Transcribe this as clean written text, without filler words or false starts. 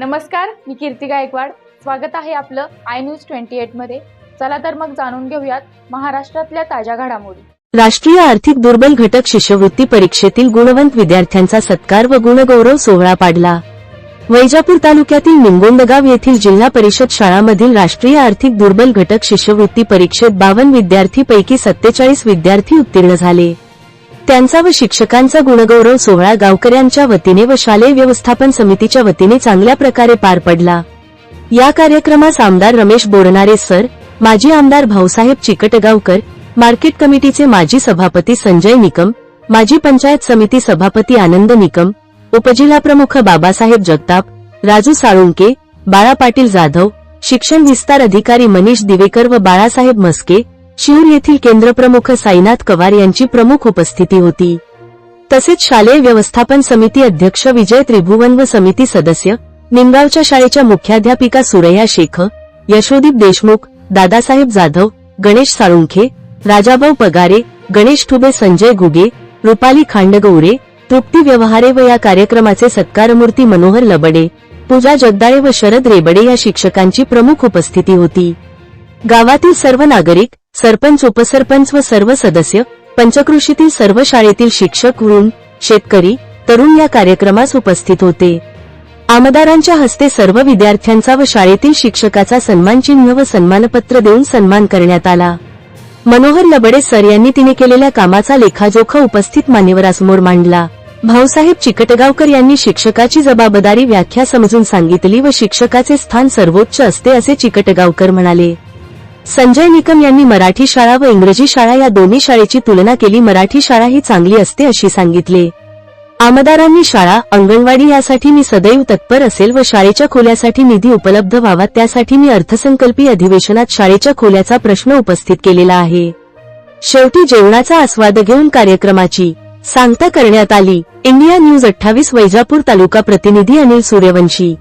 नमस्कार, मी कीर्ती गायकवाड. स्वागत आहे आपलं आय न्यूज 28 मध्ये. चला तर मग जाणून घेऊयात महाराष्ट्रातल्या ताज्या घडामोडी. राष्ट्रीय आर्थिक दुर्बल घटक शिष्यवृत्ती परीक्षेतील गुणवंत विद्यार्थ्यांचा सत्कार व गुणगौरव सोहळा पाडला. वैजापूर तालुक्यातील निंगोंडगाव येथील जिल्हा परिषद शाळांमधील राष्ट्रीय आर्थिक दुर्बल घटक शिष्यवृत्ती परीक्षेत 52 विद्यार्थीपैकी 47 विद्यार्थी उत्तीर्ण झाले. त्यांचा व शिक्षकांचा गुणगौरव सोहळा गावकऱ्यांच्या वतीने व शालेय व्यवस्थापन समितीच्या वतीने चांगल्या प्रकारे पार पडला. या कार्यक्रमास आमदार रमेश बोरनारे सर, माजी आमदार भाऊसाहेब चिकटगावकर, मार्केट कमिटीचे माजी सभापती संजय निकम, माजी पंचायत समिती सभापती आनंद निकम, उपजिल्हाप्रमुख बाबासाहेब जगताप, राजू साळुंके, बाळा पाटील जाधव, शिक्षण विस्तार अधिकारी मनीष दिवेकर व बाळासाहेब मस्के, शिऊर येथील केंद्रप्रमुख साईनाथ कवार यांची प्रमुख उपस्थिती होती. तसेच शालेय व्यवस्थापन समिती अध्यक्ष विजय त्रिभुवन व समिती सदस्य, निमगावच्या शाळेच्या मुख्याध्यापिका सुरैया शेख, यशोदीप देशमुख, दादासाहेब जाधव, गणेश साळुंखे, राजाभाऊ पगारे, गणेश ठुबे, संजय घुगे, रुपाली खांडगौरे, तृप्ती व्यवहारे व या कार्यक्रमाचे सत्कारमूर्ती मनोहर लबडे, पूजा जगदाळे व शरद रेबडे या शिक्षकांची प्रमुख उपस्थिती होती. गावातील सर्व नागरिक, सरपंच, उपसरपंच व सर्व सदस्य, पंचकृषीतील सर्व शाळेतील शिक्षक, वृंद, शेतकरी, तरुण या कार्यक्रमास उपस्थित होते. आमदारांच्या हस्ते सर्व विद्यार्थ्यांचा व शाळेतील शिक्षकाचा सन्मानचिन्ह व सन्मानपत्र देऊन सन्मान करण्यात आला. मनोहर लबडे सर यांनी तिने केलेल्या कामाचा लेखाजोखा उपस्थित मान्यवरांसमोर मांडला. भाऊसाहेब चिकटगावकर यांनी शिक्षकाची जबाबदारी व्याख्या समजून सांगितली व शिक्षकाचे स्थान सर्वोच्च असते असे चिकटगावकर म्हणाले. संजय निकम यांनी मराठी शाळा व इंग्रजी शाळा या दोन्ही शाळेची तुलना केली. मराठी शाळा ही चांगली असते अशी सांगितले. आमदारांनी शाळा, अंगणवाडी यासाठी मी सदैव तत्पर असेल व शाळेच्या खोल्यासाठी निधी उपलब्ध व्हावा त्यासाठी मी अर्थसंकल्पीय अधिवेशनात शाळेच्या खोल्याचा प्रश्न उपस्थित केलेला आहे. शेवटी जेवणाचा आस्वाद घेऊन कार्यक्रमाची सांगता करण्यात आली. इंडिया न्यूज 28 वैजापूर तालुका प्रतिनिधी अनिल सूर्यवंशी.